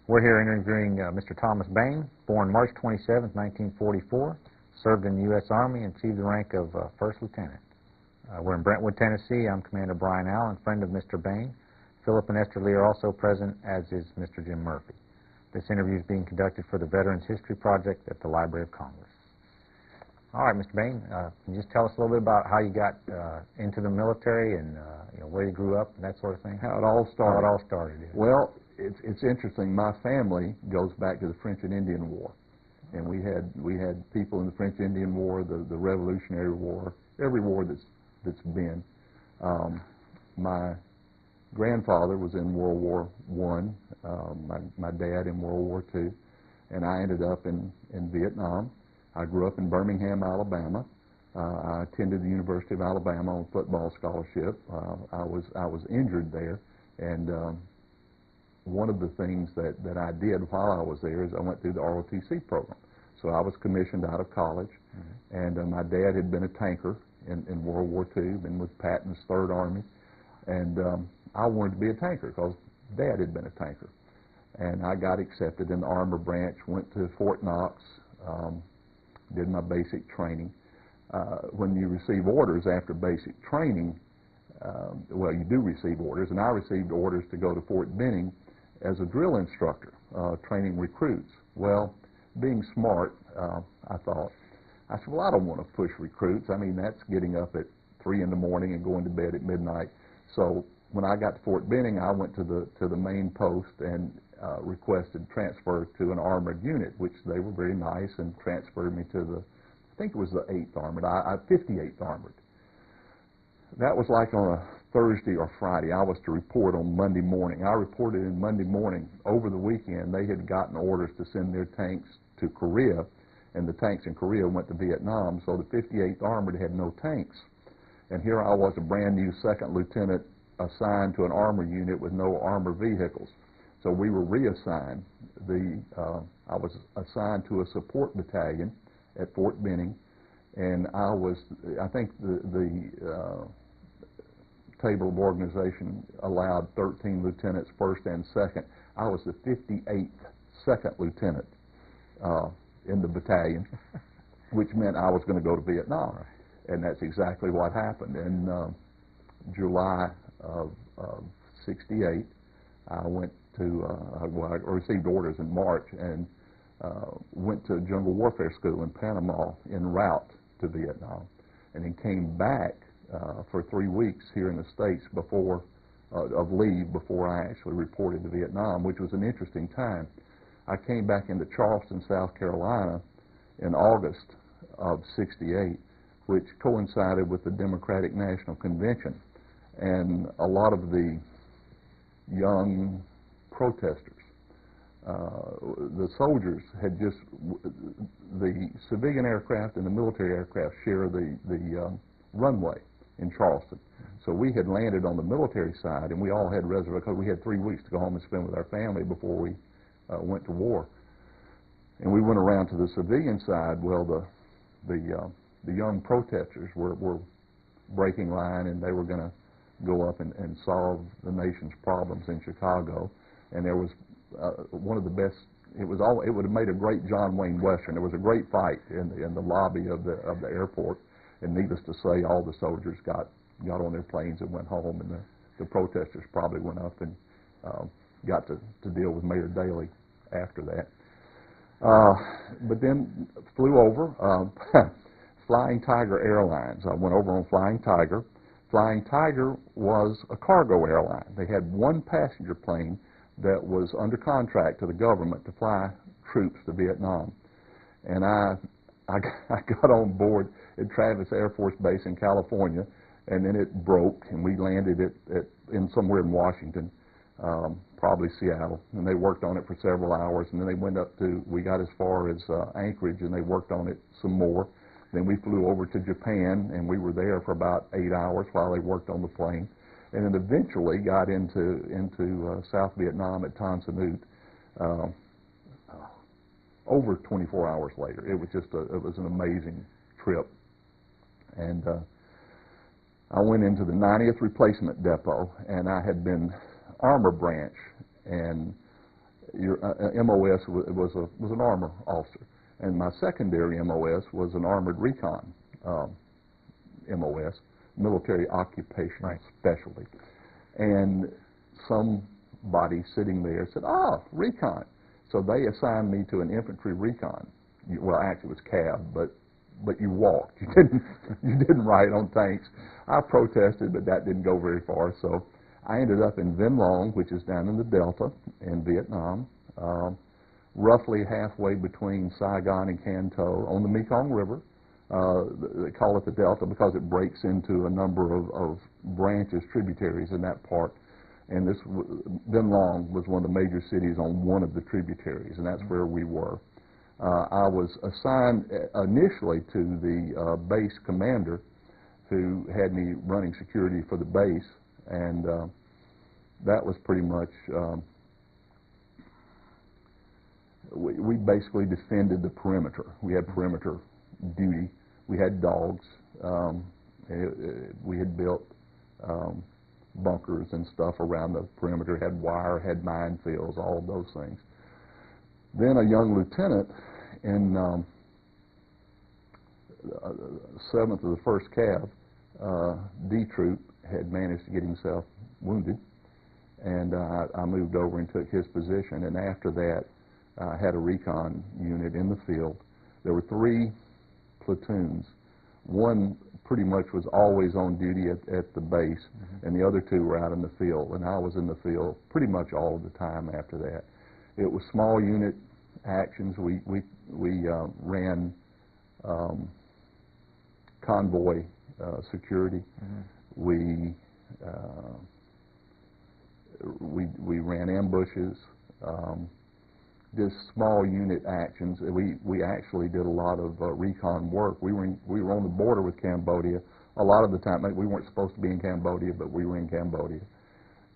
We're here interviewing Mr. Thomas Bain, born March 27, 1944, served in the U.S. Army and achieved the rank of First Lieutenant. We're in Brentwood, Tennessee. I'm Commander Brian Allen, friend of Mr. Bain. Philip and Esther Lee are also present, as is Mr. Jim Murphy. This interview is being conducted for the Veterans History Project at the Library of Congress. All right, Mr. Bain, can you just tell us a little bit about how you got into the military and where you grew up and that sort of thing? How it all started. How it all started. Yeah. Well, it's interesting. My family goes back to the French and Indian War, and we had people in the French Indian War, the Revolutionary War, every war that's been. My grandfather was in World War I, my dad in World War II, and I ended up in Vietnam. I grew up in Birmingham, Alabama. I attended the University of Alabama on a football scholarship. I was injured there, and one of the things that I did while I was there is I went through the ROTC program. So I was commissioned out of college, and my dad had been a tanker in World War II, been with Patton's Third Army, and I wanted to be a tanker because Dad had been a tanker. And I got accepted in the armor branch, went to Fort Knox, did my basic training. When you receive orders after basic training, well, you do receive orders, and I received orders to go to Fort Benning as a drill instructor, training recruits. Well, being smart, I said, well, I don't want to push recruits. I mean, that's getting up at 3 in the morning and going to bed at midnight. So when I got to Fort Benning, I went to the main post and requested transfer to an armored unit, which they were very nice and transferred me to I think it was the 8th Armored, 58th Armored. That was like on a Thursday or Friday. I was to report on Monday morning. I reported in Monday morning. Over the weekend, they had gotten orders to send their tanks to Korea, and the tanks in Korea went to Vietnam, so the 58th Armored had no tanks. And here I was, a brand new second lieutenant assigned to an armor unit with no armor vehicles. So we were reassigned. I was assigned to a support battalion at Fort Benning, and I think the table of organization allowed 13 lieutenants, first and second. I was the 58th second lieutenant in the battalion, which meant I was going to go to Vietnam. And that's exactly what happened. In July of '68, I went to, well, I received orders in March and went to jungle warfare school in Panama en route to Vietnam, and then came back for 3 weeks here in the States of leave before I actually reported to Vietnam, which was an interesting time. I came back into Charleston, South Carolina in August of '68, which coincided with the Democratic National Convention, and a lot of the young protesters, the soldiers had just, the civilian aircraft and the military aircraft share the runway in Charleston. So we had landed on the military side, and we all had reservations because we had 3 weeks to go home and spend with our family before we went to war. And we went around to the civilian side. Well, the young protesters were breaking line, and they were going to go up and solve the nation's problems in Chicago. And there was one of the best. It would have made a great John Wayne Western. There was a great fight in the lobby of the airport, and needless to say, all the soldiers got on their planes and went home, and the protesters probably went up and got to deal with Mayor Daley after that. But then flew over Flying Tiger Airlines. I went over on Flying Tiger. Flying Tiger was a cargo airline. They had one passenger plane that was under contract to the government to fly troops to Vietnam. And I got on board at Travis Air Force Base in California, and then it broke, and we landed in somewhere in Washington, probably Seattle, and they worked on it for several hours, and then they we got as far as Anchorage, and they worked on it some more. Then we flew over to Japan, and we were there for about 8 hours while they worked on the plane, and then eventually got into South Vietnam at Tan Son Nhut over 24 hours later. It was just it was an amazing trip, and I went into the 90th Replacement Depot, and I had been armor branch, and your MOS was an armor officer, and my secondary MOS was an armored recon MOS, military occupational specialty. And somebody sitting there said, "Oh, recon." So they assigned me to an infantry recon. Well, actually, it was cab, but you walked. You didn't ride on tanks. I protested, but that didn't go very far. So I ended up in Vinh Long, which is down in the Delta in Vietnam, roughly halfway between Saigon and Can Tho on the Mekong River. They call it the Delta because it breaks into a number of branches, tributaries in that part. And Vinh Long was one of the major cities on one of the tributaries, and that's where we were. I was assigned initially to the base commander, who had me running security for the base, and that was pretty much, we basically defended the perimeter. We had perimeter duty. We had dogs. We had built bunkers and stuff around the perimeter, had wire, had minefields, all of those things. Then a young lieutenant in 7th of the 1st Cav, D Troop, had managed to get himself wounded, and I moved over and took his position. And after that, I had a recon unit in the field. There were 3 platoons. One pretty much was always on duty at the base, and the other 2 were out in the field, and I was in the field pretty much all of the time after that. It was small unit actions. We ran convoy security. We ran ambushes. Just small unit actions. We actually did a lot of recon work. We were on the border with Cambodia. A lot of the time, we weren't supposed to be in Cambodia, but we were in Cambodia,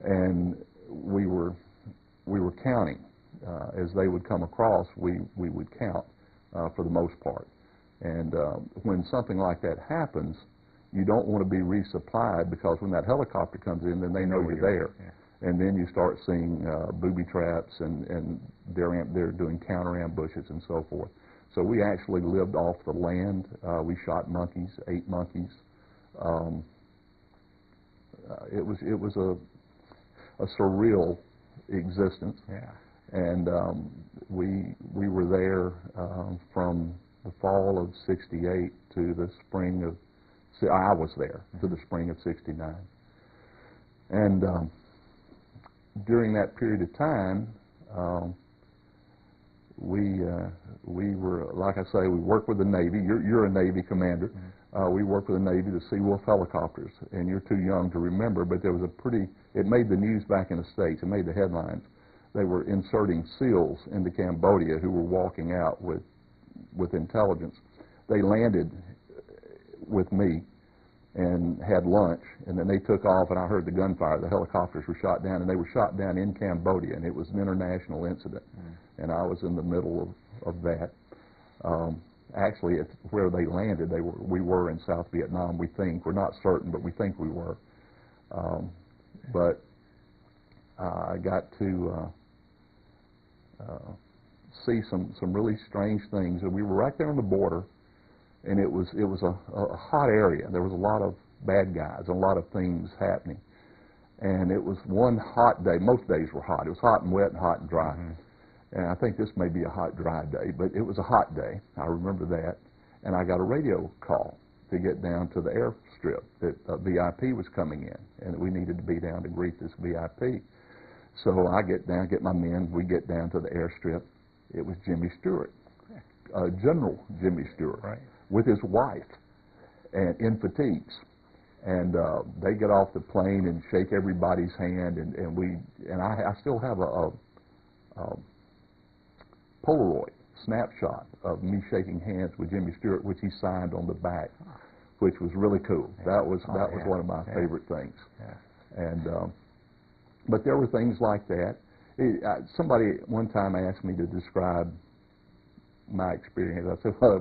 and we were counting. As they would come across, we would count for the most part. And when something like that happens, you don't want to be resupplied, because when that helicopter comes in, then they know you're there. Yeah. And then you start seeing booby traps, and they're doing counter ambushes and so forth. So we actually lived off the land. We shot monkeys, ate monkeys. It was a surreal existence. Yeah. And we were there from the fall of '68 to the spring of, I was there to the spring of '69. And during that period of time, we were, like I say, we worked with the Navy. You're a Navy commander. We worked with the Navy, the Seawolf helicopters, and you're too young to remember, but there was it made the news back in the States. It made the headlines. They were inserting SEALs into Cambodia who were walking out with intelligence. They landed with me and had lunch, and then they took off, and I heard the gunfire. The helicopters were shot down, and they were shot down in Cambodia, and it was an international incident. And I was in the middle of that. Actually, it's where they landed. We were in South Vietnam, we think. We're not certain, but we think we were. But I got to see some really strange things. And we were right there on the border, and it was a hot area. There was a lot of bad guys, a lot of things happening. And it was one hot day. Most days were hot. It was hot and wet and hot and dry. And I think this may be a hot, dry day, but it was a hot day. I remember that. And I got a radio call to get down to the airstrip that a VIP was coming in, and we needed to be down to greet this VIP. So I get down, get my men, we get down to the airstrip. It was Jimmy Stewart, General Jimmy Stewart, with his wife, and in fatigues. And they get off the plane and shake everybody's hand, and I still have a Polaroid snapshot of me shaking hands with Jimmy Stewart, which he signed on the back, which was really cool. That was one of my favorite things. And but there were things like that. Somebody one time asked me to describe my experience. I said, well,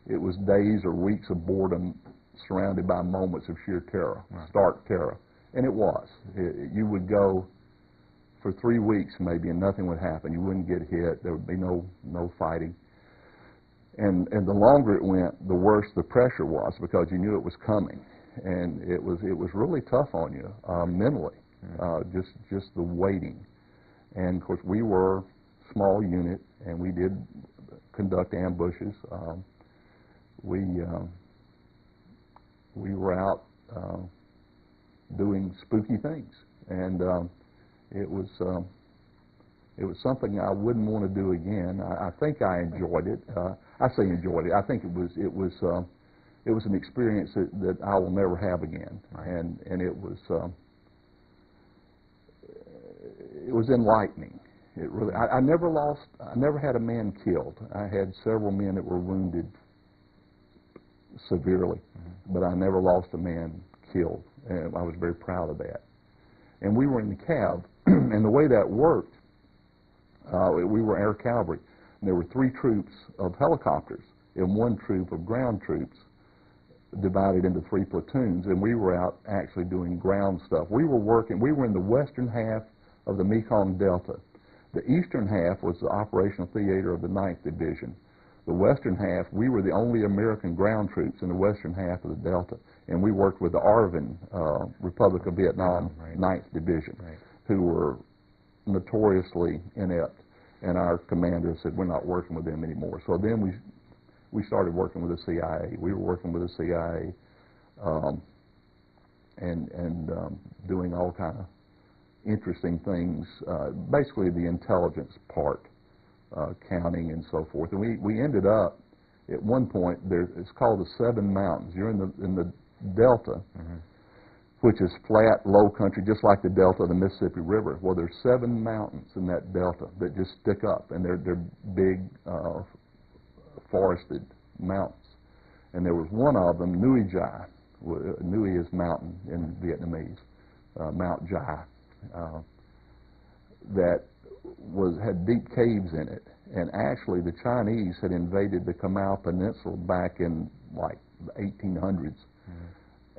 it was days or weeks of boredom surrounded by moments of sheer terror, stark terror. And it was. You would go for 3 weeks maybe, and nothing would happen. You wouldn't get hit. There would be no fighting. And the longer it went, the worse the pressure was, because you knew it was coming, and it was really tough on you mentally, just the waiting. And of course, we were a small unit, and we did conduct ambushes. We were out doing spooky things, and it was something I wouldn't want to do again. I think I enjoyed it. I say enjoyed it. I think it was an experience that I will never have again, and it was enlightening. It really. I never had a man killed. I had several men that were wounded severely, but I never lost a man killed, and I was very proud of that. And we were in the cab, and the way that worked, we were Air Calvary. And there were 3 troops of helicopters and 1 troop of ground troops, divided into 3 platoons, and we were out actually doing ground stuff. We were in the western half of the Mekong Delta. The eastern half was the operational theater of the 9th Division. The western half, we were the only American ground troops in the western half of the Delta, and we worked with the ARVN, Republic of Vietnam, 9th Division, who were notoriously inept, and our commander said, we're not working with them anymore. So then we started working with the CIA. We were working with the CIA and doing all kind of interesting things, basically the intelligence part, counting and so forth. And we ended up, at one point, it's called the 7 Mountains. You're in the Delta, which is flat, low country, just like the delta of the Mississippi River. Well, there's 7 mountains in that delta that just stick up, and they're big, forested mountains. And there was one of them, Nui Jai. Nui is mountain in Vietnamese, Mount Jai, that had deep caves in it. And actually, the Chinese had invaded the Kamau Peninsula back in like the 1800s.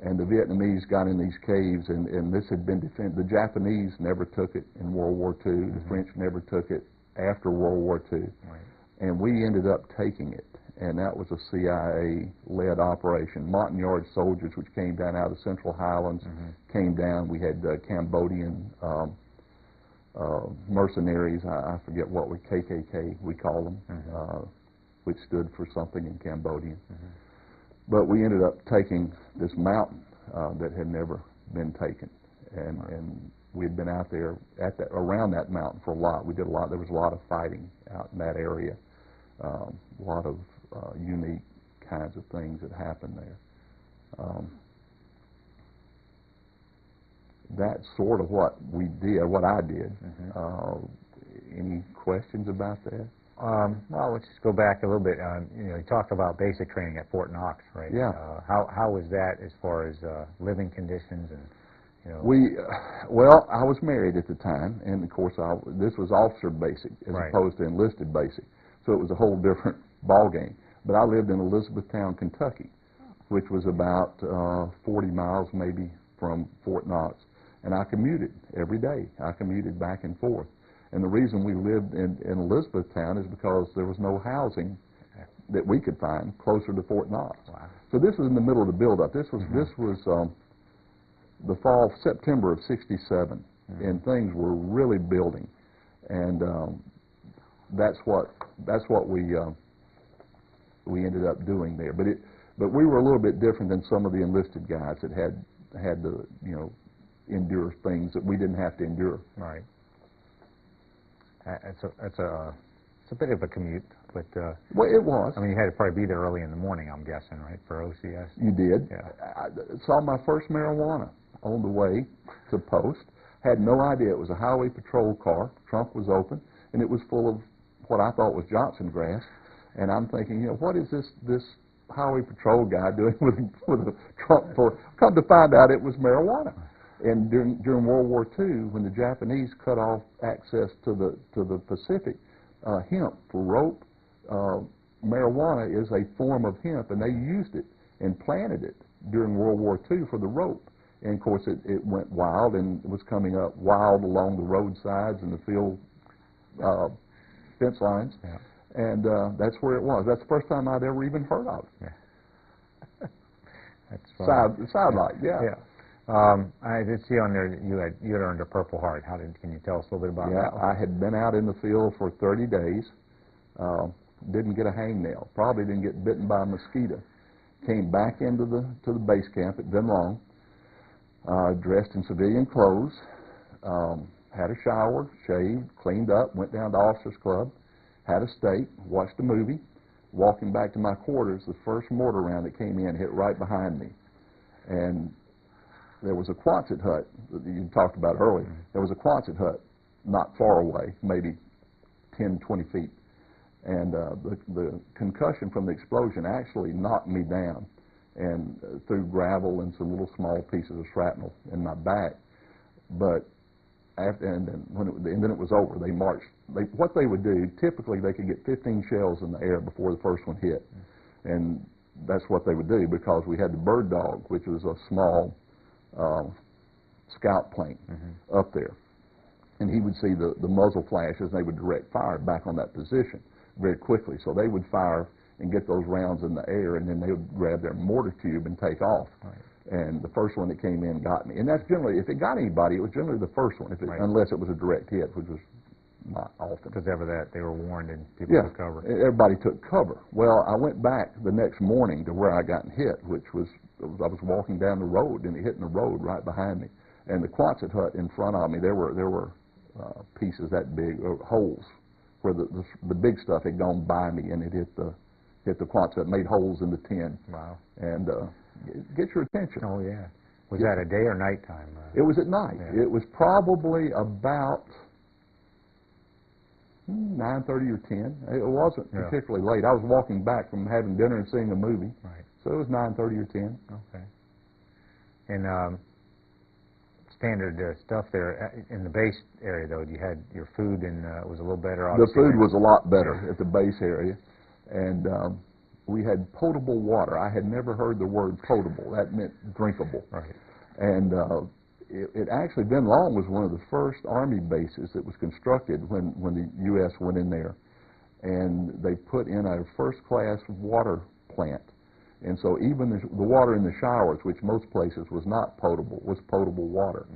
And the Vietnamese got in these caves, and this had been defended. The Japanese never took it in World War II. The French never took it after World War II. And we ended up taking it, and that was a CIA-led operation. Montagnard soldiers, which came down out of the Central Highlands, came down. We had Cambodian mercenaries. I forget what KKK we call them, which stood for something in Cambodian. But we ended up taking this mountain that had never been taken, and we had been out there around that mountain for a lot. We did a lot. There was a lot of fighting out in that area. A lot of unique kinds of things that happened there. That's sort of what we did, what I did. Any questions about that? Well, let's just go back a little bit. You talked about basic training at Fort Knox, right? Yeah. How was that as far as living conditions and, Well, I was married at the time, and of course this was officer basic as opposed to enlisted basic, so it was a whole different ball game. But I lived in Elizabethtown, Kentucky, which was about 40 miles maybe from Fort Knox, and I commuted every day. I commuted back and forth. And the reason we lived in Elizabethtown is because there was no housing that we could find closer to Fort Knox. So this was in the middle of the buildup. This was the fall, September of '67, and things were really building. And that's what we ended up doing there. But we were a little bit different than some of the enlisted guys that had to endure things that we didn't have to endure. Right. It's a bit of a commute, but well, it was. I mean, you had to probably be there early in the morning, I'm guessing, right, for OCS? You did. Yeah. I saw my first marijuana on the way to post. Had no idea it was a highway patrol car. Trunk was open, and it was full of what I thought was Johnson grass. And I'm thinking, what is this highway patrol guy doing with a trunk full? Come to find out, it was marijuana. And during World War II, when the Japanese cut off access to the Pacific, hemp for rope, marijuana is a form of hemp, and they used it and planted it during World War II for the rope. And of course, it went wild, and it was coming up wild along the roadsides and the field fence lines. Yeah. And that's where it was. That's the first time I'd ever even heard of it. Yeah. That's Sidelight, yeah. I did see on there that you had earned a Purple Heart. Can you tell us a little bit about that? Yeah, I had been out in the field for 30 days. Didn't get a hangnail. Probably didn't get bitten by a mosquito. Came back into the base camp at Bin Long, dressed in civilian clothes, had a shower, shaved, cleaned up, went down to Officers Club, had a steak, watched a movie. Walking back to my quarters, the first mortar round that came in hit right behind me. And there was a Quonset hut that you talked about earlier. Mm-hmm. There was a Quonset hut not far away, maybe 10, 20 feet. And the concussion from the explosion actually knocked me down and threw gravel and some little small pieces of shrapnel in my back. But and then it was over. They marched. What they would do, typically they could get 15 shells in the air before the first one hit. And that's what they would do, because we had the Bird Dog, which was a small scout plane up there. And he would see the muzzle flashes, and they would direct fire back on that position very quickly. So they would fire and get those rounds in the air, and then they would grab their mortar tube and take off. Right. And the first one that came in got me. And that's generally, if it got anybody, it was generally the first one, Right. unless it was a direct hit, which was not often. Because ever that, they were warned and people took cover. Everybody took cover. Well, I went back the next morning to where I got hit, which was, I was walking down the road, and it hit in the road right behind me. And the Quonset hut in front of me, there were pieces that big, holes, where the big stuff had gone by me, and it hit the Quonset, made holes in the tin. Wow. And get your attention. Oh, yeah. Was that a day or nighttime? It was at night. Yeah. It was probably about 9:30 or 10. It wasn't particularly late. I was walking back from having dinner and seeing a movie. Right. So it was 9:30 or 10. Okay. And standard stuff there in the base area, though. You had your food, and it was a little better. The food was a lot better at the base area, and we had potable water. I had never heard the word potable. That meant drinkable. Right. And it actually, Bin Long was one of the first Army bases that was constructed when the U.S. went in there. And they put in a first-class water plant. And so even the water in the showers, which most places was not potable, was potable water.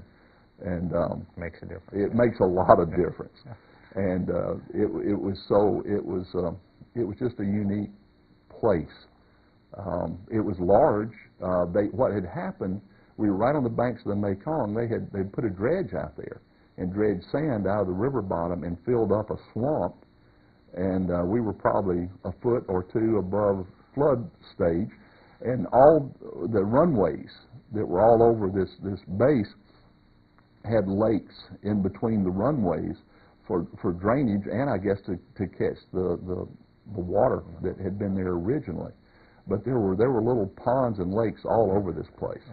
And makes a difference. it makes a lot of difference. And it was just a unique place. It was large. What had happened, we were right on the banks of the Mekong. They put a dredge out there and dredged sand out of the river bottom and filled up a swamp. And we were probably a foot or two above flood stage, and all the runways that were all over this base had lakes in between the runways for drainage, and I guess to catch the water that had been there originally. But there were little ponds and lakes all over this place,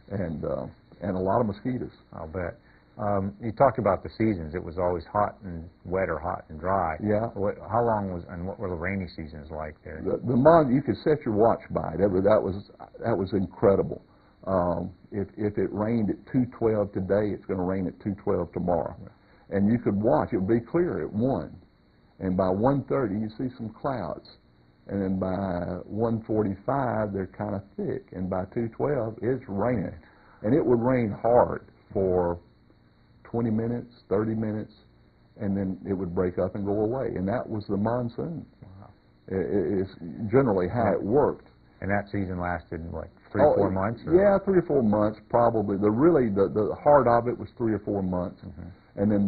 and a lot of mosquitoes. I'll bet. You talked about the seasons. It was always hot and wet, or hot and dry. Yeah. How long was, and what were the rainy seasons like there? The month, you could set your watch by it. That was incredible. If it rained at 2:12 today, it's going to rain at 2:12 tomorrow. Yeah. And you could watch. It would be clear at 1. And by 1:30, you see some clouds. And then by 1:45, they're kind of thick. And by 2:12, it's raining. And it would rain hard for 20 minutes, 30 minutes, and then it would break up and go away. And that was the monsoon. Wow. It's generally how it worked. And that season lasted, like, 3 or 4 months? Or? Yeah, 3 or 4 months, probably. The heart of it was 3 or 4 months. And then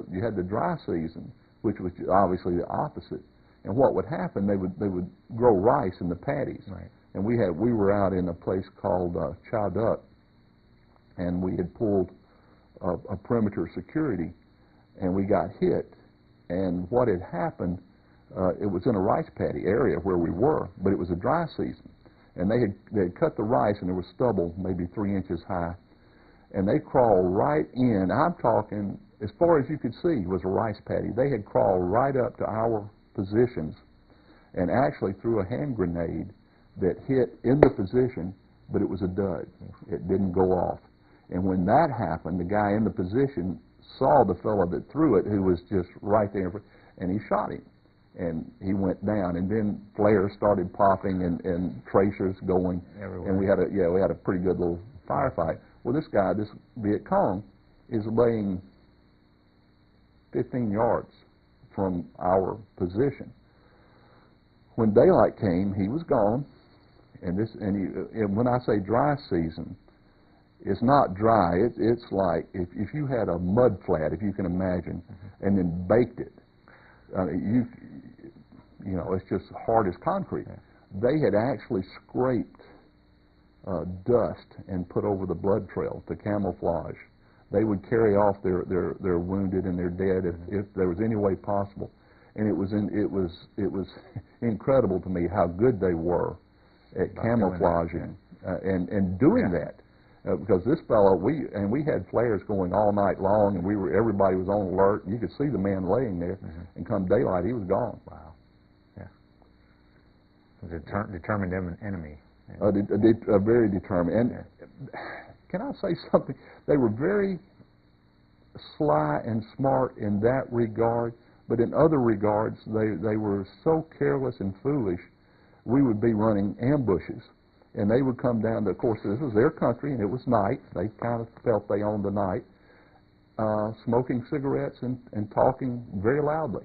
you had the dry season, which was obviously the opposite. And what would happen, they would grow rice in the paddies. Right. And we were out in a place called Cha Duc, and we had pulled a perimeter security, and we got hit. And what had happened, it was in a rice paddy area where we were, but it was a dry season. And they had cut the rice, and there was stubble maybe 3 inches high. And they crawled right in. I'm talking, as far as you could see was a rice paddy. They had crawled right up to our positions and actually threw a hand grenade that hit in the position, but it was a dud. It didn't go off. And when that happened, the guy in the position saw the fellow that threw it, who was just right there, and he shot him. And he went down, and then flares started popping and tracers going, everywhere. and we had a pretty good little firefight. Well, this guy, this Viet Cong, is laying 15 yards from our position. When daylight came, he was gone, and when I say dry season, it's not dry. It's like if you had a mud flat, if you can imagine, and then baked it. You know, it's just hard as concrete. Yeah. They had actually scraped dust and put over the blood trail to camouflage. They would carry off their wounded and their dead if there was any way possible. And it was incredible to me how good they were at camouflaging and doing that. Because this fellow, we had flares going all night long, and everybody was on alert. And you could see the man laying there, and come daylight, he was gone. Wow. Yeah. Determined enemy. Very determined. And can I say something? They were very sly and smart in that regard, but in other regards, they were so careless and foolish. We would be running ambushes, and they would come down to, of course, this was their country, and it was night. They kind of felt they owned the night, smoking cigarettes and talking very loudly.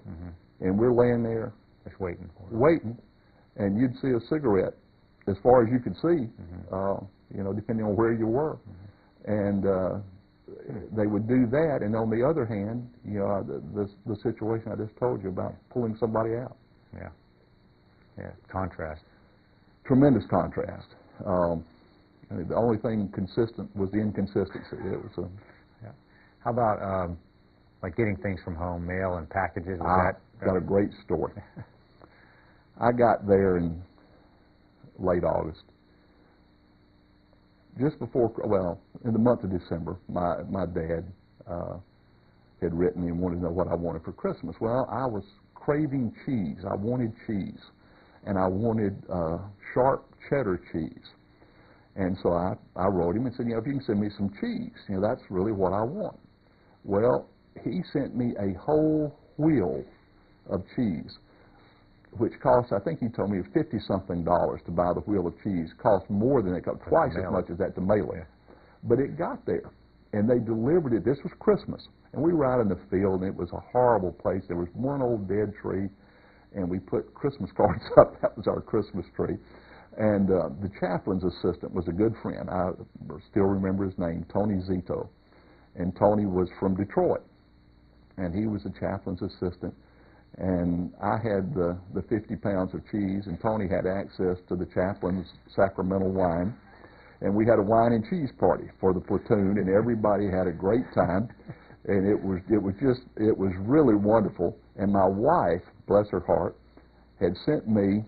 And we're laying there just waiting, and you'd see a cigarette as far as you could see, you know, depending on where you were. And they would do that, and on the other hand, you know, the situation I just told you about, pulling somebody out. Yeah. Yeah, contrast. Tremendous contrast. The only thing consistent was the inconsistency. It was yeah. How about like getting things from home, mail and packages? Got a great story. I got there in late August. Just before, well, in the month of December, my dad had written me and wanted to know what I wanted for Christmas. Well, I was craving cheese. I wanted cheese. And I wanted sharp cheddar cheese. And so I wrote him and said, you know, if you can send me some cheese, you know, that's really what I want. Well, he sent me a whole wheel of cheese, which cost, I think he told me, $50-something to buy the wheel of cheese. Cost more than it cost, twice as much as that to mail it. But it got there, and they delivered it. This was Christmas, and we were out in the field, and it was a horrible place. There was one old dead tree, and we put Christmas cards up. That was our Christmas tree. And the chaplain's assistant was a good friend. I still remember his name, Tony Zito. And Tony was from Detroit, and he was the chaplain's assistant. And I had the 50 pounds of cheese, and Tony had access to the chaplain's sacramental wine. And we had a wine and cheese party for the platoon, and everybody had a great time. And it was really wonderful. And my wife, bless her heart, had sent me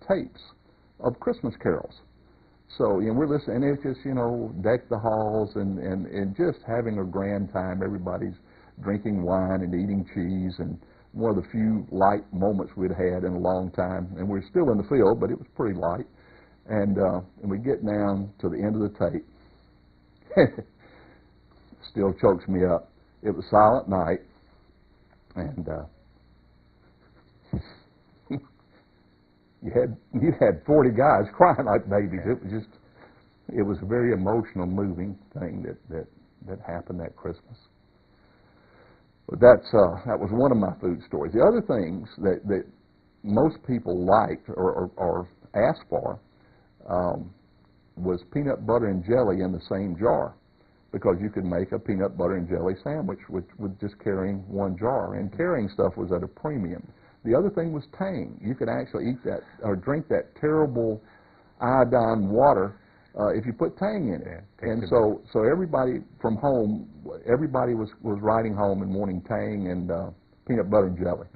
tapes of Christmas carols. So, you know, we're listening, and it's just, you know, deck the halls and just having a grand time. Everybody's drinking wine and eating cheese, and one of the few light moments we'd had in a long time. And we're still in the field, but it was pretty light. And we get down to the end of the tape. Still chokes me up. It was Silent Night, and you had 40 guys crying like babies. It was a very emotional, moving thing that happened that Christmas. But that was one of my food stories. The other things that most people liked or asked for was peanut butter and jelly in the same jar, because you could make a peanut butter and jelly sandwich with just carrying one jar, and carrying stuff was at a premium. The other thing was Tang. You could actually eat that or drink that terrible iodine water if you put Tang in it. And so everybody from home, everybody was riding home and wanting Tang and peanut butter and jelly.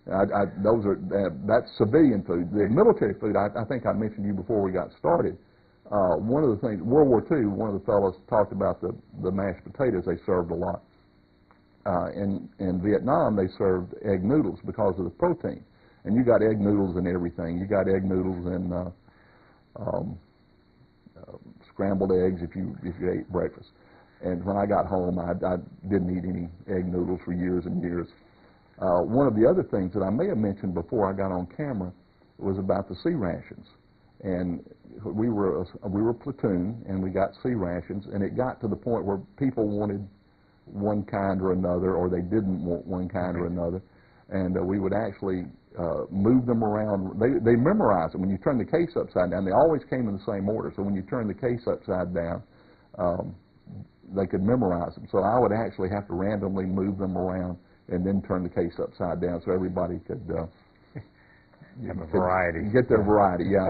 That's civilian food. The military food, I think I mentioned to you before we got started. One of the things, World War II, one of the fellows talked about the mashed potatoes they served a lot. In Vietnam, they served egg noodles because of the protein. And you got egg noodles and everything. You got egg noodles and scrambled eggs if you ate breakfast. And when I got home, I didn't eat any egg noodles for years and years. One of the other things that I may have mentioned before I got on camera was about the C rations. And we were a platoon, and we got C rations, and it got to the point where people wanted one kind or another, or they didn't want one kind or another, and we would actually move them around. They memorized them. When you turn the case upside down, they always came in the same order. So when you turn the case upside down, they could memorize them. So I would actually have to randomly move them around and then turn the case upside down so everybody could have a variety. Get their variety, yeah.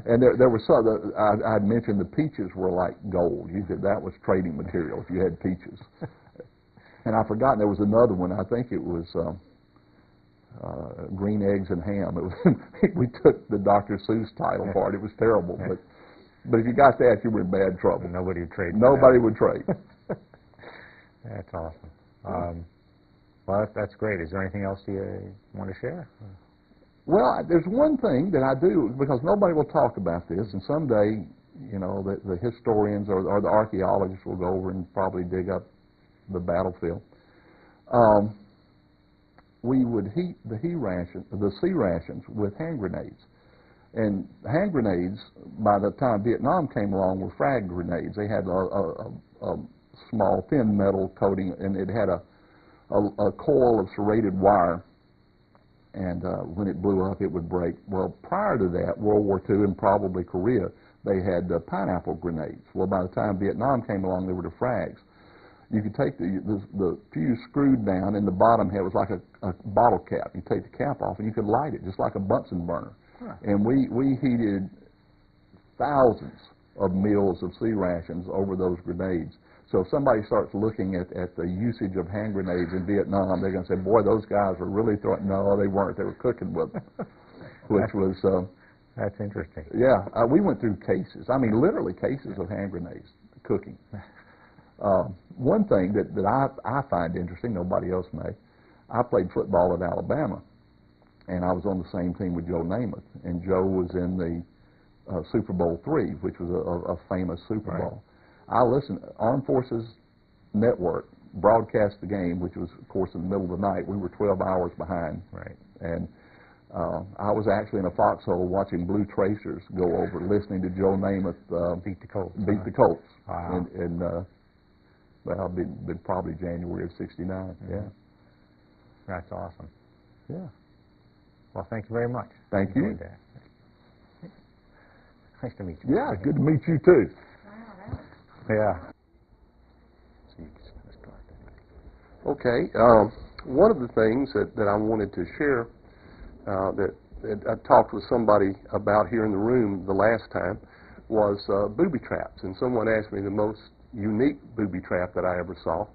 And there was some. I'd mentioned the peaches were like gold. That was trading material if you had peaches. And I forgot there was another one. I think it was green eggs and ham. It was we took the Dr. Seuss title part. It was terrible, but if you got that, you were in bad trouble. Nobody would trade. Nobody would trade. That's awesome. Well, that's great. Is there anything else you want to share? Well, there's one thing that I do, because nobody will talk about this, and someday, you know, the historians or the archaeologists will go over and probably dig up the battlefield. We would heat the C rations with hand grenades. And hand grenades, by the time Vietnam came along, were frag grenades. They had a small, thin metal coating, and it had a coil of serrated wire, and when it blew up, it would break. Well, prior to that, World War II and probably Korea, they had pineapple grenades. Well, by the time Vietnam came along, they were the frags. You could take the fuse screwed down, and the bottom head was like a bottle cap. You take the cap off, and you could light it just like a Bunsen burner. Huh. And we heated thousands of meals of C rations over those grenades. So if somebody starts looking at the usage of hand grenades in Vietnam, they're going to say, boy, those guys were really throwing. No, they weren't. They were cooking with them, which was... That's interesting. Yeah, we went through cases. I mean, literally cases of hand grenades cooking. One thing that I find interesting, nobody else may, I played football at Alabama, and I was on the same team with Joe Namath, and Joe was in the Super Bowl III, which was a famous Super Bowl. I listened, Armed Forces Network broadcast the game, which was, of course, in the middle of the night. We were 12 hours behind. Right. And I was actually in a foxhole watching Blue Tracers go over, listening to Joe Namath beat the Colts. Beat the Colts. Wow. And well, it'd been probably January of '69. Mm-hmm. Yeah. That's awesome. Yeah. Well, thank you very much. Thank you. That. Nice to meet you. Yeah, good to meet you too. Yeah. Okay. One of the things that I wanted to share that I talked with somebody about here in the room the last time was booby traps. And someone asked me the most unique booby trap that I ever saw.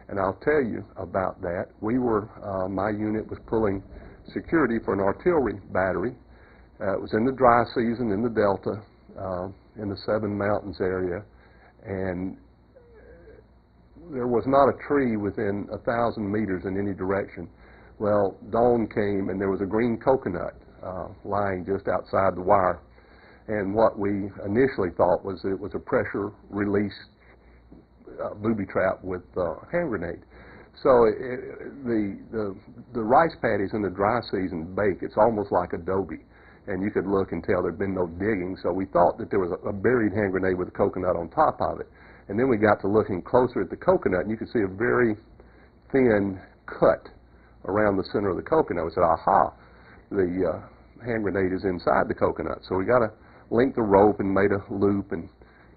And I'll tell you about that. We were, my unit was pulling security for an artillery battery. It was in the dry season in the Delta, in the Seven Mountains area. And there was not a tree within 1,000 meters in any direction. Well, dawn came, and there was a green coconut lying just outside the wire. And what we initially thought was it was a pressure release booby trap with hand grenade. So the rice paddies in the dry season bake. It's almost like adobe, and you could look and tell there'd been no digging. So we thought that there was a buried hand grenade with a coconut on top of it. And then we got to looking closer at the coconut, and you could see a very thin cut around the center of the coconut. We said, aha, the hand grenade is inside the coconut. So we got to link the rope and made a loop and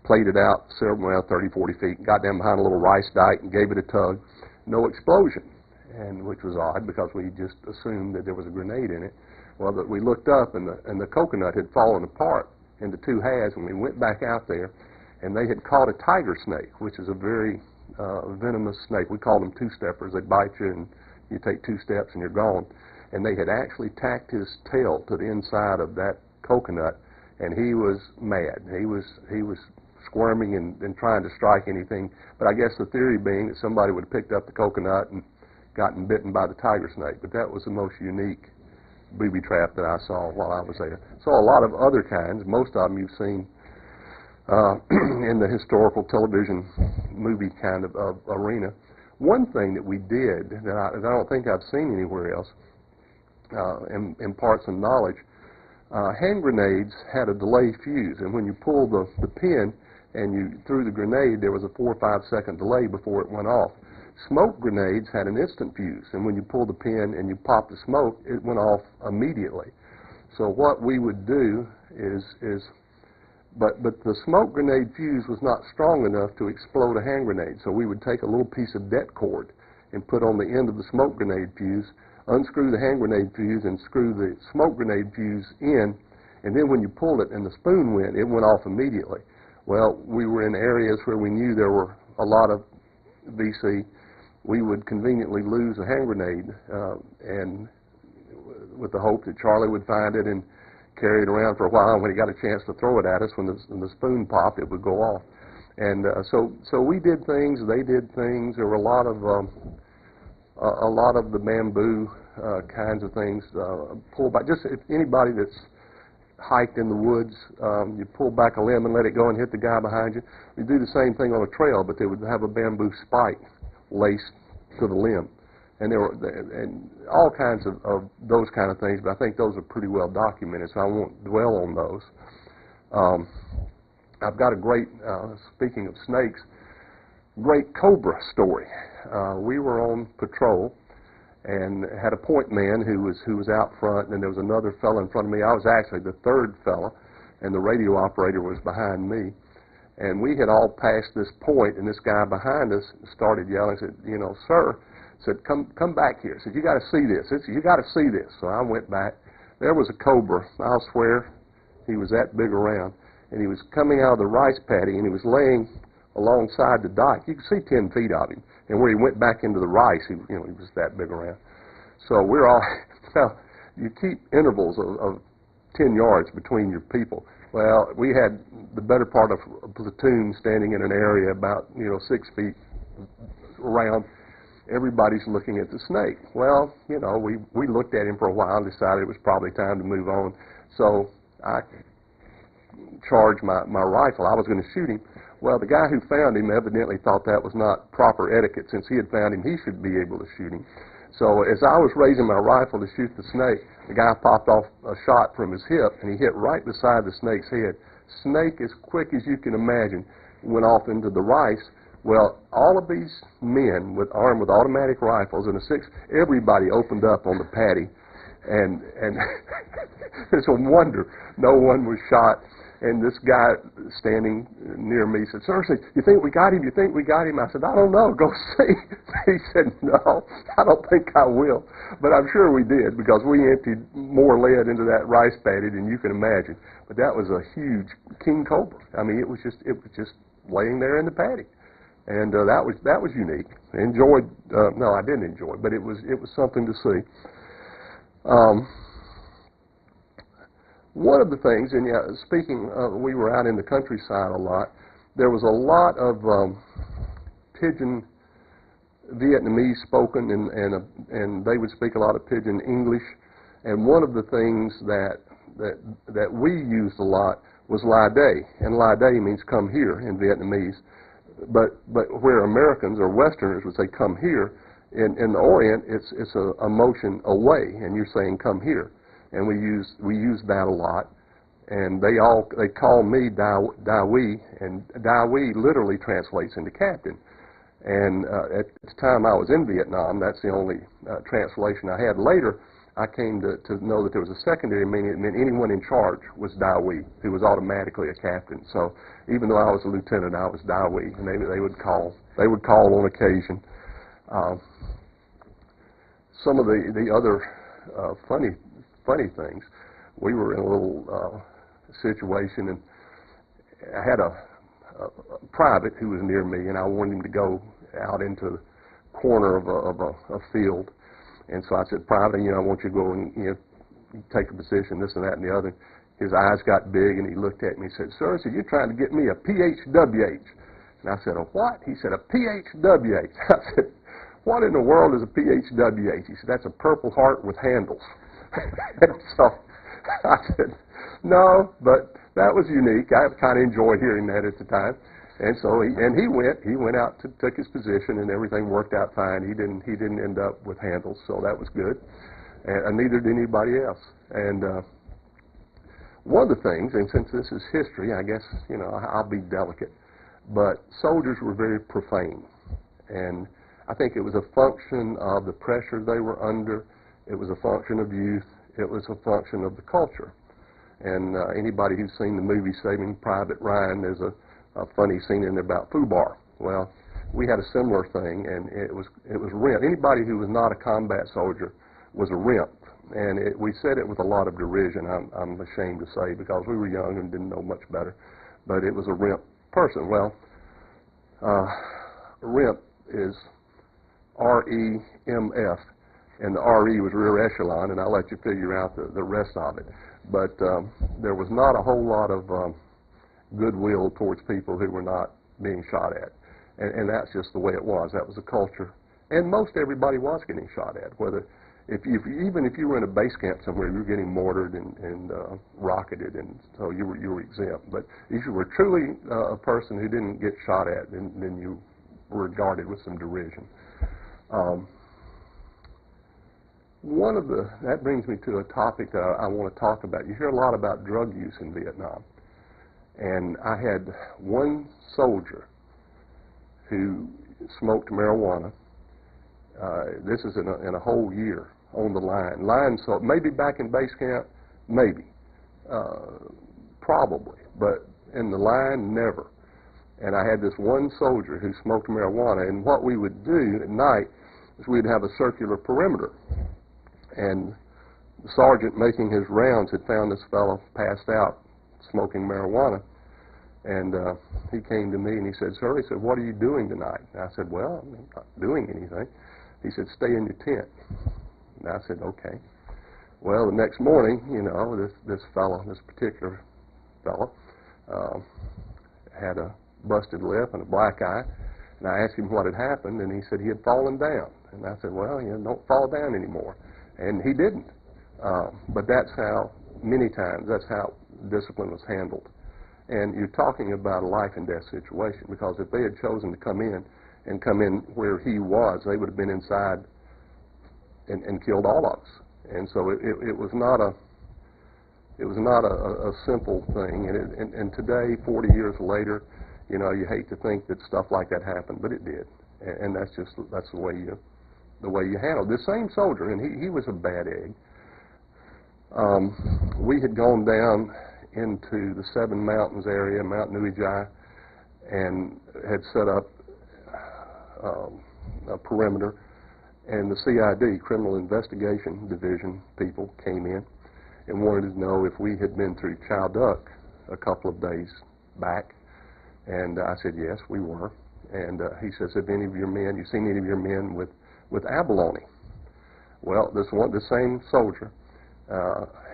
played it out several, 30, 40 feet, got down behind a little rice dike and gave it a tug. No explosion, and which was odd because we just assumed that there was a grenade in it. Well, we looked up, and the coconut had fallen apart into two halves, and we went back out there, and they had caught a tiger snake, which is a very venomous snake. We call them two-steppers. They bite you, and you take 2 steps, and you're gone. And they had actually tacked his tail to the inside of that coconut, and he was mad. He was squirming and trying to strike anything. But I guess the theory being that somebody would have picked up the coconut and gotten bitten by the tiger snake. But that was the most unique booby trap that I saw while I was there. Saw a lot of other kinds. Most of them you've seen in the historical television movie kind of arena. One thing that we did that I don't think I've seen anywhere else, imparts some knowledge. Hand grenades had a delay fuse, and when you pulled the pin and you threw the grenade, there was a 4 or 5 second delay before it went off. Smoke grenades had an instant fuse, and when you pulled the pin and you popped the smoke, it went off immediately. So what we would do but the smoke grenade fuse was not strong enough to explode a hand grenade, so we would take a little piece of det cord and put on the end of the smoke grenade fuse, unscrew the hand grenade fuse and screw the smoke grenade fuse in, and then when you pulled it and the spoon went, it went off immediately. Well, we were in areas where we knew there were a lot of VC. We would conveniently lose a hand grenade, and with the hope that Charlie would find it and carry it around for a while, and when he got a chance to throw it at us, when the spoon popped, it would go off. And so we did things, they did things. There were a lot of the bamboo kinds of things. Pull back. Just if anybody that's hiked in the woods, you pull back a limb and let it go and hit the guy behind you. You do the same thing on a trail, but they would have a bamboo spike laced to the limb. And there were all kinds of those kind of things, but I think those are pretty well documented, so I won't dwell on those. I've got a great, speaking of snakes, great cobra story. We were on patrol and had a point man who was out front, and there was another fellow in front of me. I was actually the third fellow, and the radio operator was behind me. And we had all passed this point, and this guy behind us started yelling, said, "Sir," said, come back here. Said, "You got to see this. You got to see this." So I went back. There was a cobra. I'll swear he was that big around. And he was coming out of the rice paddy, and he was laying alongside the dike. You could see 10 feet of him. And where he went back into the rice, he was that big around. So we're all, well, you keep intervals of 10 yards between your people. Well, we had the better part of a platoon standing in an area about, 6 feet around. Everybody's looking at the snake. Well, we looked at him for a while and decided it was probably time to move on. So I charged my rifle. I was going to shoot him. Well, the guy who found him evidently thought that was not proper etiquette. Since he had found him, he should be able to shoot him. So as I was raising my rifle to shoot the snake, the guy popped off a shot from his hip, and he hit right beside the snake's head. Snake, as quick as you can imagine, went off into the rice. Well, all of these men armed with automatic rifles and everybody opened up on the paddy, and it's a wonder no one was shot. And this guy standing near me said, "Sir, you think we got him? You think we got him?" I said, "I don't know. Go see." He said, "No, I don't think I will." But I'm sure we did, because we emptied more lead into that rice paddy than you can imagine. But that was a huge king cobra. I mean, it was just laying there in the paddy. And that was unique. Enjoyed? No, I didn't enjoy it, but it was something to see. One of the things, and speaking, we were out in the countryside a lot. There was a lot of pidgin Vietnamese spoken, and they would speak a lot of pidgin English. And one of the things that we used a lot was "la day," and "la day" means "come here" in Vietnamese. But where Americans or Westerners would say "come here," in the Orient it's a motion away, and you're saying "come here." And we use that a lot, and they call me Da Wee, and Da Wee literally translates into captain. And at the time I was in Vietnam, that's the only translation I had. Later, I came to know that there was a secondary meaning. It meant anyone in charge was Da Wee, who was automatically a captain. So even though I was a lieutenant, I was Da Wee, and they would call on occasion. Some of the other funny things. We were in a little situation, and I had a private who was near me, and I wanted him to go out into the corner of a field. And so I said, "Private, I want you to go and take a position, this and that and the other." His eyes got big, and he looked at me and said, "Sir," he said, "you're trying to get me a PHWH." And I said, "A what?" He said, "A PHWH." I said, "What in the world is a PHWH?" He said, "That's a Purple Heart with handles." I said, no, but that was unique. I kind of enjoyed hearing that at the time. And so he went out to took his position, and everything worked out fine. He didn't end up with handles, so that was good. And neither did anybody else. And one of the things, and since this is history, I guess, I'll be delicate, but soldiers were very profane. And I think it was a function of the pressure they were under. It was a function of youth. It was a function of the culture. And anybody who's seen the movie Saving Private Ryan, there's a funny scene in there about FUBAR. Well, we had a similar thing, and it was RIMP. Anybody who was not a combat soldier was a RIMP. And we said it with a lot of derision, I'm ashamed to say, because we were young and didn't know much better. But it was a RIMP person. Well, RIMP is R-E-M-F, and the R-E was rear echelon, and I'll let you figure out the rest of it. But there was not a whole lot of goodwill towards people who were not being shot at. And that's just the way it was. That was the culture. And most everybody was getting shot at, whether even if you were in a base camp somewhere, you were getting mortared and rocketed, and so you were exempt. But if you were truly a person who didn't get shot at, then you were regarded with some derision. That brings me to a topic that I want to talk about. You hear a lot about drug use in Vietnam. And I had one soldier who smoked marijuana. This is in a whole year on the line. So maybe back in base camp, maybe, probably, but in the line, never. And I had this one soldier who smoked marijuana, and what we would do at night is we'd have a circular perimeter. And the sergeant making his rounds had found this fellow passed out smoking marijuana. And he came to me and he said, sir, what are you doing tonight? And I said, well, I'm not doing anything. He said, stay in your tent. And I said, okay. Well, the next morning, this particular fellow, had a busted lip and a black eye. And I asked him what had happened, and he said he had fallen down. And I said, well, don't fall down anymore. And he didn't. But that's how discipline was handled. And you're talking about a life and death situation, because if they had chosen to come in where he was, they would have been inside and killed all of us. And so it was not a simple thing. And today, 40 years later, you hate to think that stuff like that happened, but it did. And that's the way you handle it. This same soldier, and he was a bad egg. We had gone down into the Seven Mountains area, Mount Nuijai, and had set up a perimeter. And the CID, Criminal Investigation Division people, came in and wanted to know if we had been through Chow Duck a couple of days back. And I said, yes, we were. And he says, have any of your men, you seen any of your men with abalone? Well, the same soldier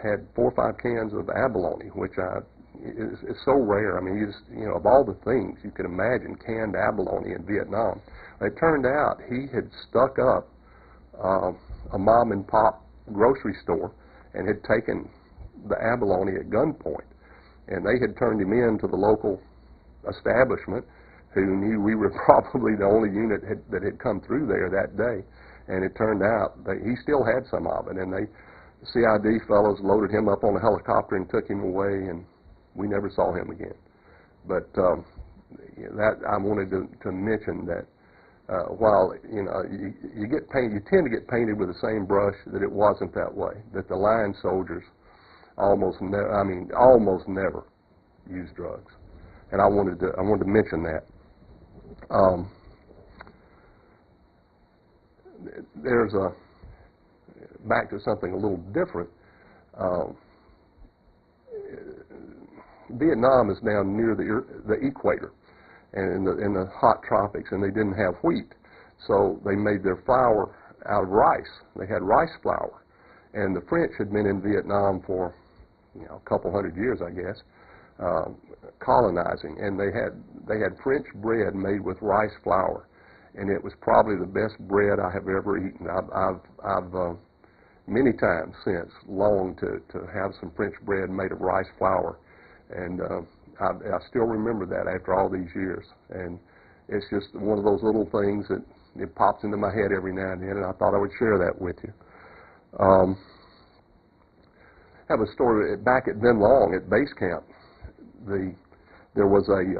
had 4 or 5 cans of abalone, which is so rare. I mean, of all the things you could imagine, canned abalone in Vietnam. It turned out he had stuck up a mom and pop grocery store and had taken the abalone at gunpoint. And they had turned him in to the local establishment, who knew we were probably the only unit that had come through there that day. And it turned out that he still had some of it, and the CID fellows loaded him up on a helicopter and took him away, and we never saw him again. But that I wanted to mention that while you tend to get painted with the same brush, that it wasn't that way. That the line soldiers almost never used drugs, and I wanted to mention that. There's back to something a little different. Vietnam is down near the equator and in the hot tropics, and they didn't have wheat, so they made their flour out of rice. They had rice flour, and the French had been in Vietnam for a couple hundred years, I guess, colonizing, and they had French bread made with rice flour, and it was probably the best bread I have ever eaten. I've many times since longed to have some French bread made of rice flour, and I still remember that after all these years. And it's just one of those little things that it pops into my head every now and then, and I thought I would share that with you. I have a story back at Ben Long at base camp. There was he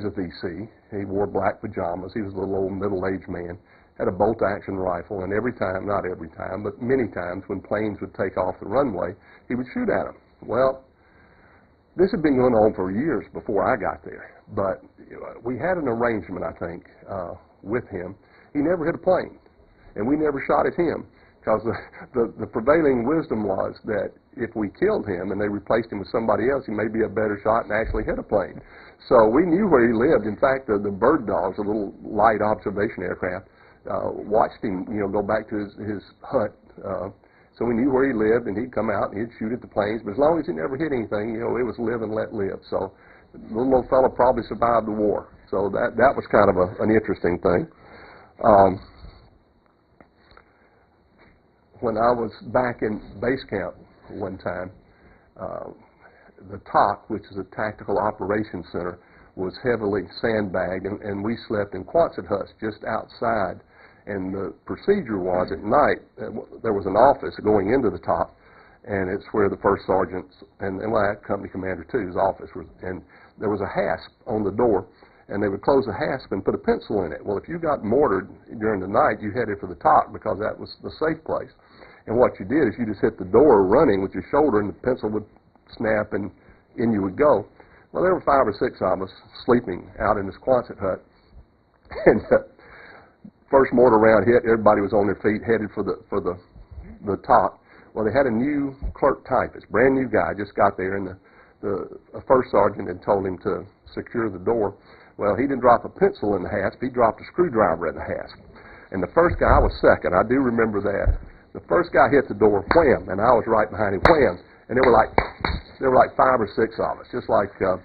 was a VC. He wore black pajamas. He was a little old middle-aged man. Had a bolt-action rifle, and every time, not every time, but many times when planes would take off the runway, he would shoot at them. Well, this had been going on for years before I got there, but we had an arrangement, I think, with him. He never hit a plane, and we never shot at him, because the prevailing wisdom was that if we killed him and they replaced him with somebody else, he may be a better shot and actually hit a plane. So we knew where he lived. In fact, the bird dogs, a little light observation aircraft, watched him, go back to his hut. So we knew where he lived, and he'd come out and he'd shoot at the planes. But as long as he never hit anything, it was live and let live. So the little old fellow probably survived the war. So that was kind of an interesting thing. When I was back in base camp one time, the TOC, which is a Tactical Operations Center, was heavily sandbagged, and we slept in Quonset huts just outside. And the procedure was at night, there was an office going into the TOC, and it's where the first sergeant's, and company commander too's office was, and there was a hasp on the door, and they would close the hasp and put a pencil in it. Well, if you got mortared during the night, you headed for the TOC because that was the safe place. And what you did is you just hit the door running with your shoulder, and the pencil would snap, and in you would go. Well, there were 5 or 6 of us sleeping out in this Quonset hut, and first mortar round hit, everybody was on their feet, headed for the TOC. Well, they had a new clerk typist, brand new guy, just got there, and the first sergeant had told him to secure the door. Well, he didn't drop a pencil in the hasp, he dropped a screwdriver in the hasp. And the first guy was second, I do remember that. The first guy hit the door, wham, and I was right behind him, wham. And there were like 5 or 6 of us, just like the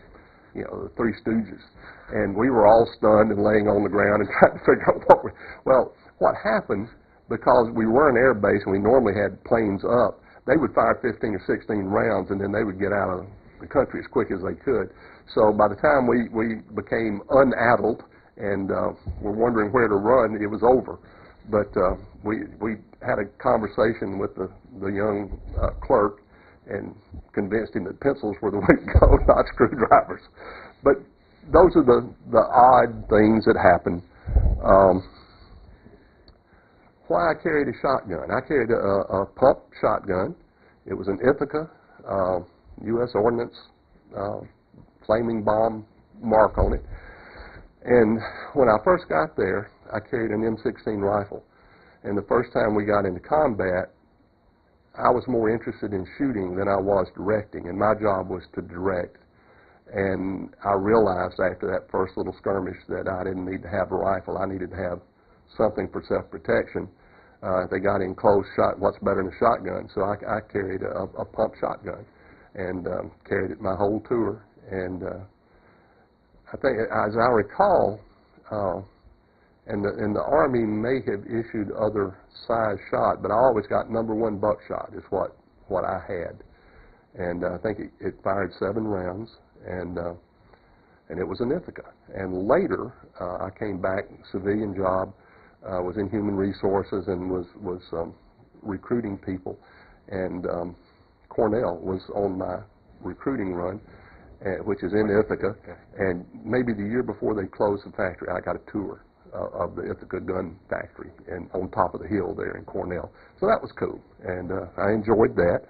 Three Stooges. And we were all stunned and laying on the ground and trying to figure out what happened, because we were an air base and we normally had planes up. They would fire 15 or 16 rounds, and then they would get out of the country as quick as they could. So by the time we became unaddled and were wondering where to run, it was over. But we had a conversation with the young clerk and convinced him that pencils were the way to go, not screwdrivers. But those are the odd things that happen. Why I carried a shotgun? I carried a pump shotgun. It was an Ithaca, U.S. Ordnance, flaming bomb mark on it. And when I first got there, I carried an M16 rifle. And the first time we got into combat, I was more interested in shooting than I was directing, and my job was to direct. And I realized after that first little skirmish that I didn't need to have a rifle. I needed to have something for self-protection. If they got in close, what's better than a shotgun? So I carried a pump shotgun and carried it my whole tour. And I think, as I recall, and the Army may have issued other size shot, but I always got #1 buckshot is what I had. And I think it fired 7 rounds, and it was an Ithaca. And later, I came back, civilian job, was in human resources and was recruiting people. And Cornell was on my recruiting run, which is in Ithaca. And maybe the year before they closed the factory, I got a tour of the Ithaca gun factory and on top of the hill there in Cornell. So that was cool, and I enjoyed that.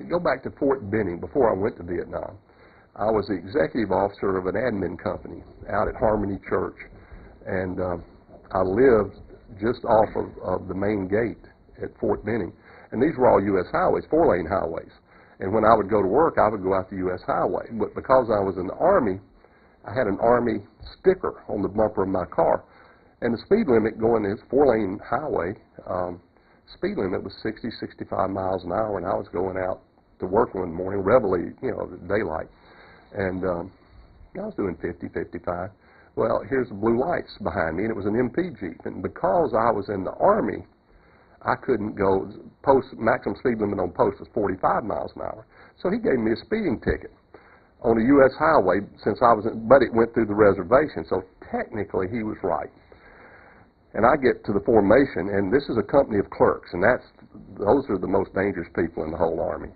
Go back to Fort Benning. Before I went to Vietnam, I was the executive officer of an admin company out at Harmony Church, and I lived just off of the main gate at Fort Benning. And these were all U.S. highways, 4-lane highways. And when I would go to work, I would go out the U.S. highway. But because I was in the Army, I had an Army sticker on the bumper of my car. And the speed limit going this 4-lane highway, speed limit was 60, 65 miles an hour, and I was going out to work one morning, reveille, daylight. And I was doing 50, 55. Well, here's the blue lights behind me, and it was an MP Jeep. And because I was in the Army, I couldn't go, maximum speed limit on post was 45 miles an hour. So he gave me a speeding ticket on a U.S. highway but it went through the reservation, so technically he was right. And I get to the formation, and this is a company of clerks, and those are the most dangerous people in the whole Army.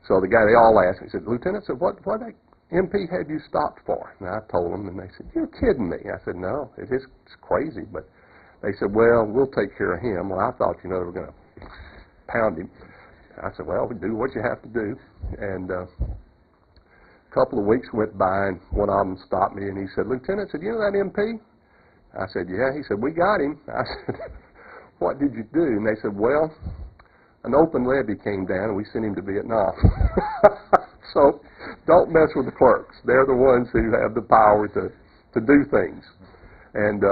So the guy, they all asked me, he said, Lieutenant, what MP had you stopped for? And I told them, and they said, you're kidding me. I said, no, it's crazy, but they said, well, we'll take care of him. Well, I thought, they were going to pound him. I said, well, do what you have to do. And a couple of weeks went by, and one of them stopped me, and he said, Lieutenant, you know that MP? I said, yeah. He said, we got him. I said, what did you do? And they said, well, an open levee came down, and we sent him to Vietnam. So don't mess with the clerks. They're the ones who have the power to do things. And,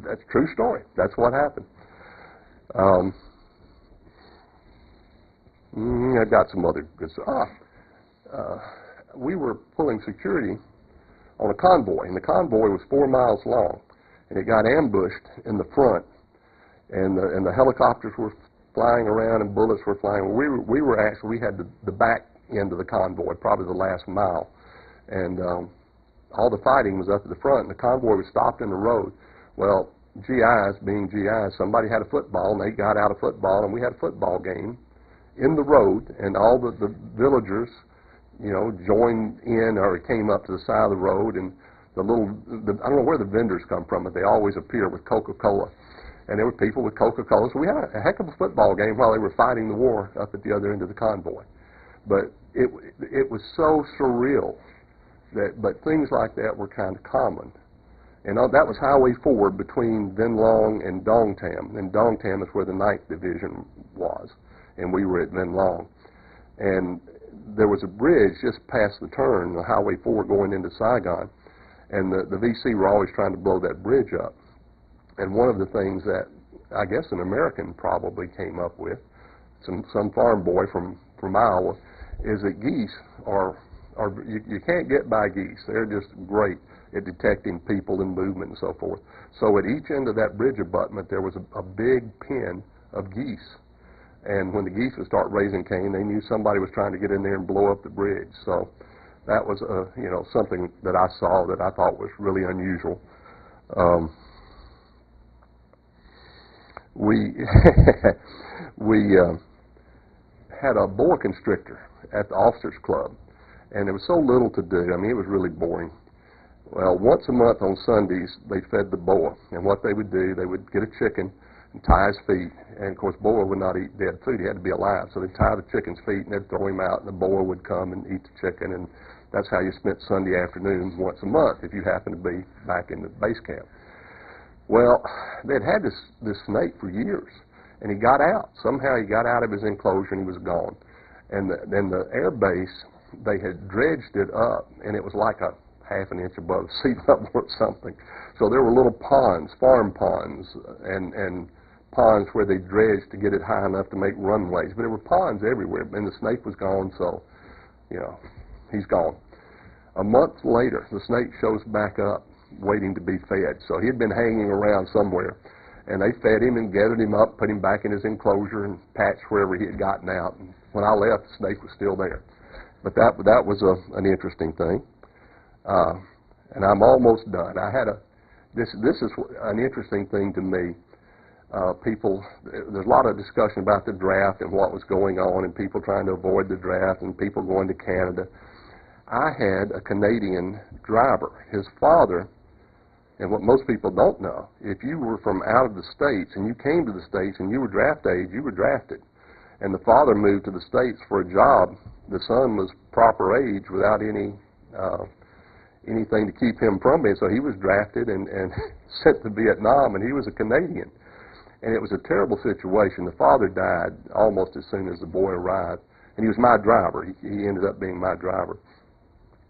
that's a true story. That's what happened. I got some other good stuff. We were pulling security on a convoy, and the convoy was 4 miles long, and it got ambushed in the front, and the helicopters were flying around and bullets were flying. We had the back end of the convoy, probably the last mile, and all the fighting was up at the front, and the convoy was stopped in the road. Well, GIs being GIs, somebody had a football, and they got out a football, and we had a football game in the road, and all the villagers, joined in or came up to the side of the road, and I don't know where the vendors come from, but they always appear with Coca-Cola. And there were people with Coca-Cola. So we had a heck of a football game while they were fighting the war up at the other end of the convoy. But it was so surreal but things like that were kind of common. And that was Highway 4 between Vinh Long and Dong Tam. And Dong Tam is where the 9th Division was, and we were at Vinh Long. And there was a bridge just past the turn, the Highway 4 going into Saigon, and the VC were always trying to blow that bridge up. And one of the things that I guess an American probably came up with, some farm boy from Iowa, is that geese you can't get by geese. They're just great at detecting people and movement and so forth. So at each end of that bridge abutment, there was a big pen of geese. And when the geese would start raising Cain, they knew somebody was trying to get in there and blow up the bridge. So that was something that I saw that I thought was really unusual. We had a boa constrictor at the officers' club, and there was so little to do. I mean, it was really boring. Well, once a month on Sundays, they fed the boa, and what they would do, they would get a chicken and tie his feet, and of course, boa would not eat dead food. He had to be alive, so they'd tie the chicken's feet, and they'd throw him out, and the boa would come and eat the chicken, and that's how you spent Sunday afternoons once a month if you happened to be back in the base camp. Well, they'd had this snake for years, and he got out. Somehow he got out of his enclosure, and he was gone. And then the air base, they had dredged it up, and it was like a half an inch above sea level or something. So there were little ponds, farm ponds, and ponds where they dredged to get it high enough to make runways. But there were ponds everywhere, and the snake was gone, so, he's gone. A month later, the snake shows back up, waiting to be fed. So he had been hanging around somewhere, and they fed him and gathered him up, put him back in his enclosure, and patched wherever he had gotten out. And when I left, the snake was still there. But that was an interesting thing. And I'm almost done. This is an interesting thing to me. There's a lot of discussion about the draft and what was going on, and people trying to avoid the draft, and people going to Canada. I had a Canadian driver. His father, and what most people don't know, if you were from out of the States and you came to the States and you were draft age, you were drafted. And the father moved to the States for a job. The son was proper age without anything to keep him from it, so he was drafted and sent to Vietnam, and he was a Canadian. And it was a terrible situation. The father died almost as soon as the boy arrived, and he was my driver. He ended up being my driver.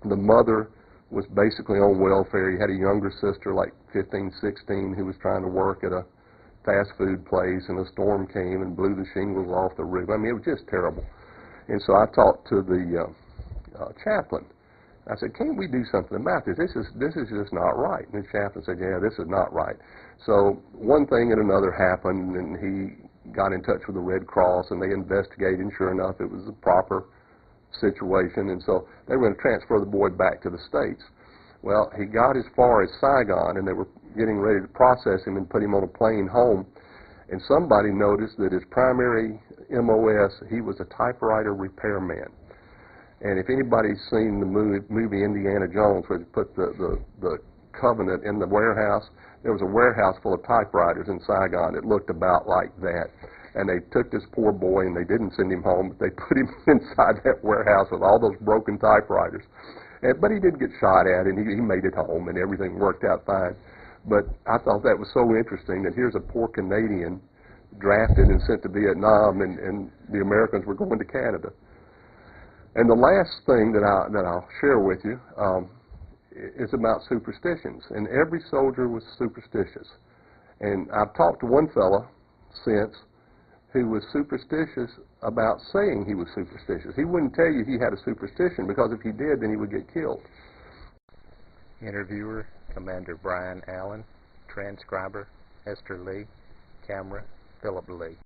The mother was basically on welfare. He had a younger sister, like 15, 16, who was trying to work at a fast food place, and a storm came and blew the shingles off the roof. I mean, it was just terrible. And so I talked to the chaplain I said, can't we do something about this? This is just not right. And the chaplain said, yeah, this is not right. So one thing and another happened, and he got in touch with the Red Cross, and they investigated, and sure enough, it was the proper situation, and so they were going to transfer the boy back to the States. Well, he got as far as Saigon, and they were getting ready to process him and put him on a plane home, and somebody noticed that his primary MOS, he was a typewriter repairman. And if anybody's seen the movie Indiana Jones, where they put the Covenant in the warehouse, there was a warehouse full of typewriters in Saigon that looked about like that. And they took this poor boy, and they didn't send him home, but they put him inside that warehouse with all those broken typewriters. But he did get shot at, and he made it home, and everything worked out fine. But I thought that was so interesting that here's a poor Canadian drafted and sent to Vietnam, and the Americans were going to Canada. And the last thing that I'll share with you is about superstitions. And every soldier was superstitious. And I've talked to one fella since who was superstitious about saying he was superstitious. He wouldn't tell you he had a superstition, because if he did, then he would get killed. Interviewer, Commander Brian Allen. Transcriber, Esther Lee. Camera, Philip Lee.